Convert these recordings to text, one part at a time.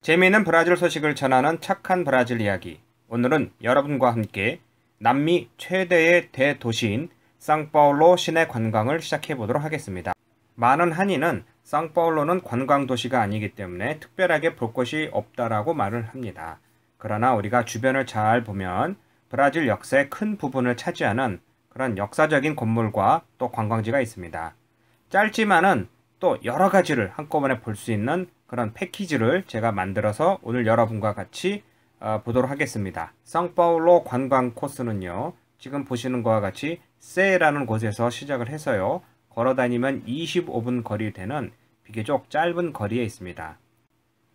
재미있는 브라질 소식을 전하는 착한 브라질 이야기. 오늘은 여러분과 함께 남미 최대의 대도시인 상파울로 시내 관광을 시작해 보도록 하겠습니다. 많은 한인은 상파울로는 관광도시가 아니기 때문에 특별하게 볼 것이 없다라고 말을 합니다. 그러나 우리가 주변을 잘 보면 브라질 역사의 큰 부분을 차지하는 그런 역사적인 건물과 또 관광지가 있습니다. 짧지만은 또 여러 가지를 한꺼번에 볼 수 있는 그런 패키지를 제가 만들어서 오늘 여러분과 같이 보도록 하겠습니다. 상파울로 관광 코스는요, 지금 보시는 것과 같이 세라는 곳에서 시작을 해서요, 걸어다니면 25분 거리 되는 비교적 짧은 거리에 있습니다.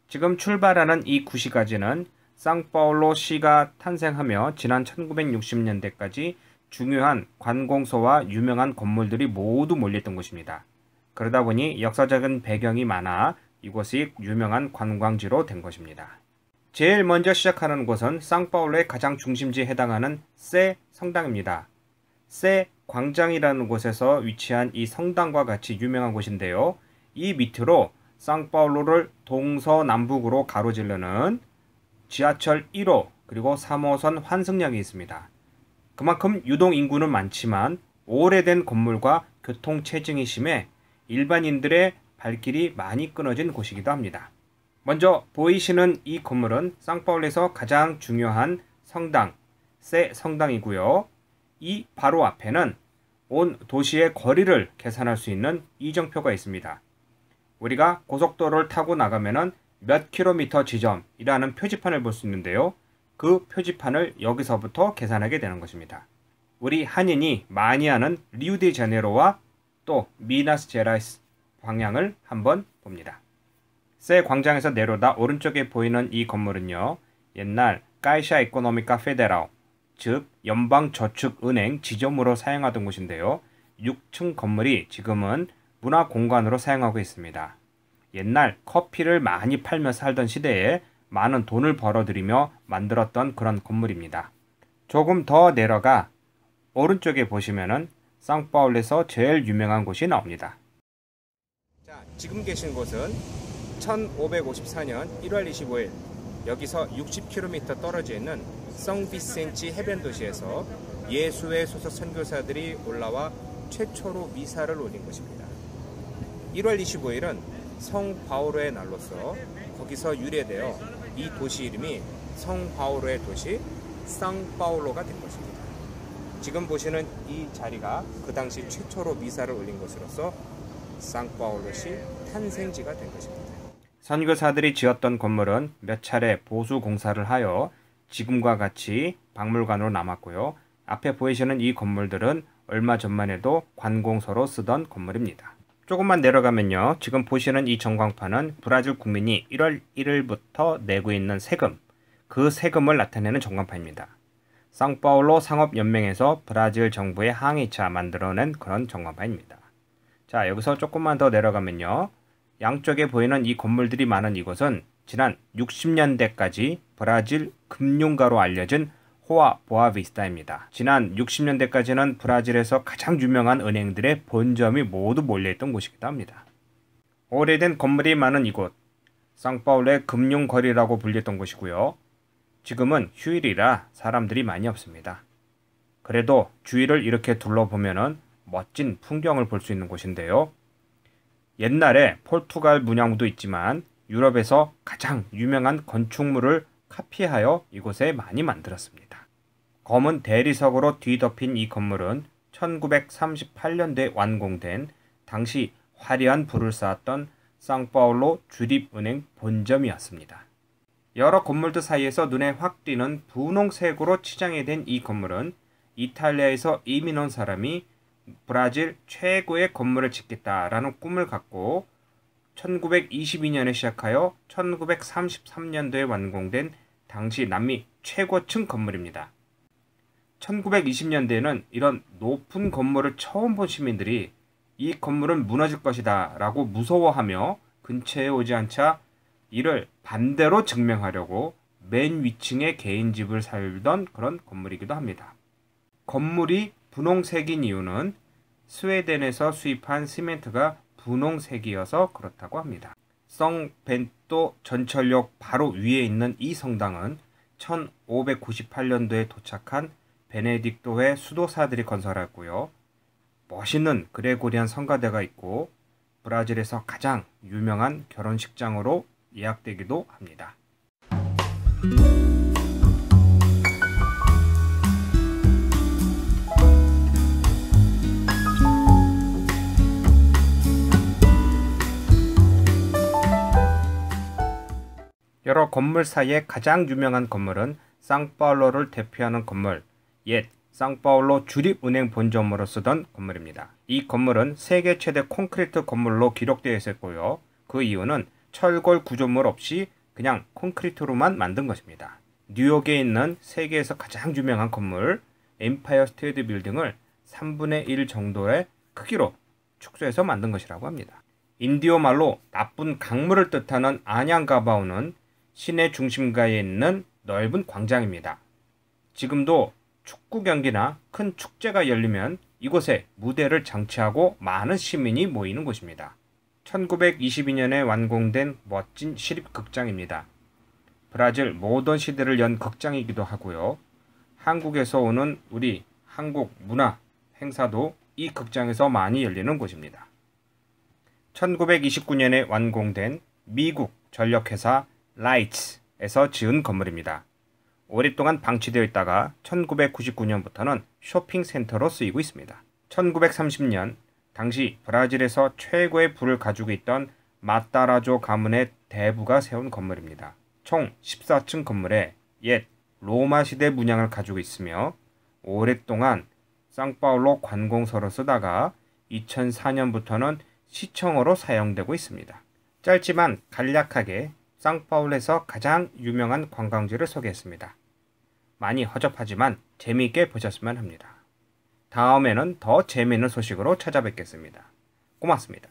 지금 출발하는 이 구시가지는 상파울로 시가 탄생하며 지난 1960년대까지 중요한 관공서와 유명한 건물들이 모두 몰렸던 곳입니다. 그러다 보니 역사적인 배경이 많아 이곳이 유명한 관광지로 된 것입니다. 제일 먼저 시작하는 곳은 상파울로의 가장 중심지에 해당하는 세 성당입니다. 세 광장이라는 곳에서 위치한 이 성당과 같이 유명한 곳인데요. 이 밑으로 상파울로를 동서남북으로 가로지르는 지하철 1호 그리고 3호선 환승역이 있습니다. 그만큼 유동 인구는 많지만 오래된 건물과 교통체증이 심해 일반인들의 발길이 많이 끊어진 곳이기도 합니다. 먼저 보이시는 이 건물은 상파울로에서 가장 중요한 성당, 세 성당이고요. 이 바로 앞에는 온 도시의 거리를 계산할 수 있는 이정표가 있습니다. 우리가 고속도로를 타고 나가면은 몇 킬로미터 지점이라는 표지판을 볼 수 있는데요. 그 표지판을 여기서부터 계산하게 되는 것입니다. 우리 한인이 많이 하는 리우데자네이루와 또 미나스제라이스 방향을 한번 봅니다. 세 광장에서 내려다 오른쪽에 보이는 이 건물은요, 옛날 카이샤 에코노미카 페데랄, 즉 연방저축은행 지점으로 사용하던 곳인데요. 6층 건물이 지금은 문화공간으로 사용하고 있습니다. 옛날 커피를 많이 팔며 살던 시대에 많은 돈을 벌어들이며 만들었던 그런 건물입니다. 조금 더 내려가 오른쪽에 보시면은 상파울로에서 제일 유명한 곳이 나옵니다. 자, 지금 계신 곳은 1554년 1월 25일 여기서 60km 떨어져 있는 성비센치 해변 도시에서 예수의 소속 선교사들이 올라와 최초로 미사를 올린 곳입니다. 1월 25일은 성 바오로의 날로서 거기서 유래되어 이 도시 이름이 성 바오로의 도시 상파울로가 된 것입니다. 지금 보시는 이 자리가 그 당시 최초로 미사를 올린 곳으로서 상파울로시 탄생지가 된 것입니다. 선교사들이 지었던 건물은 몇 차례 보수 공사를 하여 지금과 같이 박물관으로 남았고요. 앞에 보이시는 이 건물들은 얼마 전만 해도 관공서로 쓰던 건물입니다. 조금만 내려가면요. 지금 보시는 이 전광판은 브라질 국민이 1월 1일부터 내고 있는 세금, 그 세금을 나타내는 전광판입니다. 상파울로 상업연맹에서 브라질 정부의 항의차 만들어낸 그런 전광판입니다. 자, 여기서 조금만 더 내려가면요. 양쪽에 보이는 이 건물들이 많은 이곳은 지난 60년대까지 브라질 금융가로 알려진 호아 보아비스타입니다. 지난 60년대까지는 브라질에서 가장 유명한 은행들의 본점이 모두 몰려있던 곳이기도 합니다. 오래된 건물이 많은 이곳, 상파울로의 금융거리라고 불렸던 곳이고요. 지금은 휴일이라 사람들이 많이 없습니다. 그래도 주위를 이렇게 둘러보면은 멋진 풍경을 볼 수 있는 곳인데요. 옛날에 포르투갈 문양도 있지만 유럽에서 가장 유명한 건축물을 카피하여 이곳에 많이 만들었습니다. 검은 대리석으로 뒤덮인 이 건물은 1938년도에 완공된 당시 화려한 불을 쌓았던 상파울로 주립은행 본점이었습니다. 여러 건물들 사이에서 눈에 확 띄는 분홍색으로 치장이 된 이 건물은 이탈리아에서 이민 온 사람이 브라질 최고의 건물을 짓겠다라는 꿈을 갖고 1922년에 시작하여 1933년도에 완공된 당시 남미 최고층 건물입니다. 1920년대에는 이런 높은 건물을 처음 본 시민들이 이 건물은 무너질 것이다 라고 무서워하며 근처에 오지 않자 이를 반대로 증명하려고 맨 위층에 개인 집을 살던 그런 건물이기도 합니다. 건물이 분홍색인 이유는 스웨덴에서 수입한 시멘트가 분홍색이어서 그렇다고 합니다. 성 벤또 전철역 바로 위에 있는 이 성당은 1598년도에 도착한 베네딕토회 수도사들이 건설했고요. 멋있는 그레고리안 성가대가 있고 브라질에서 가장 유명한 결혼식장으로 예약되기도 합니다. 여러 건물 사이에 가장 유명한 건물은 상파울로를 대표하는 건물, 옛 상파울로 주립은행 본점으로 쓰던 건물입니다. 이 건물은 세계 최대 콘크리트 건물로 기록되어 있었고요. 그 이유는 철골 구조물 없이 그냥 콘크리트로만 만든 것입니다. 뉴욕에 있는 세계에서 가장 유명한 건물 엠파이어 스테이트 빌딩을 3분의 1 정도의 크기로 축소해서 만든 것이라고 합니다. 인디오 말로 나쁜 강물을 뜻하는 아냥가바오는 시내 중심가에 있는 넓은 광장입니다. 지금도 축구 경기나 큰 축제가 열리면 이곳에 무대를 장치하고 많은 시민이 모이는 곳입니다. 1922년에 완공된 멋진 시립극장입니다. 브라질 모던 시대를 연 극장이기도 하고요. 한국에서 오는 우리 한국 문화 행사도 이 극장에서 많이 열리는 곳입니다. 1929년에 완공된 미국 전력회사 라이츠에서 지은 건물입니다. 오랫동안 방치되어 있다가 1999년부터는 쇼핑센터로 쓰이고 있습니다. 1930년 당시 브라질에서 최고의 부를 가지고 있던 마타라조 가문의 대부가 세운 건물입니다. 총 14층 건물에 옛 로마 시대 문양을 가지고 있으며 오랫동안 상파울로 관공서로 쓰다가 2004년부터는 시청으로 사용되고 있습니다. 짧지만 간략하게 상파울에서 가장 유명한 관광지를 소개했습니다. 많이 허접하지만 재미있게 보셨으면 합니다. 다음에는 더 재미있는 소식으로 찾아뵙겠습니다. 고맙습니다.